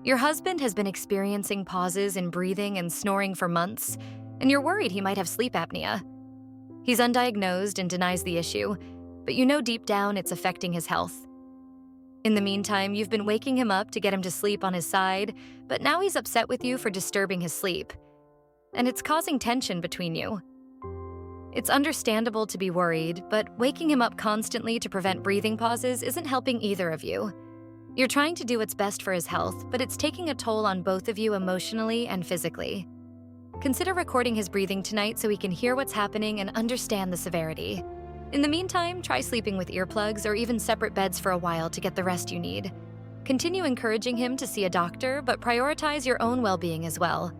Your husband has been experiencing pauses in breathing and snoring for months, and you're worried he might have sleep apnea. He's undiagnosed and denies the issue, but you know deep down it's affecting his health. In the meantime, you've been waking him up to get him to sleep on his side, but now he's upset with you for disturbing his sleep. And it's causing tension between you. It's understandable to be worried, but waking him up constantly to prevent breathing pauses isn't helping either of you. You're trying to do what's best for his health, but it's taking a toll on both of you emotionally and physically. Consider recording his breathing tonight so he can hear what's happening and understand the severity. In the meantime, try sleeping with earplugs or even separate beds for a while to get the rest you need. Continue encouraging him to see a doctor, but prioritize your own well-being as well.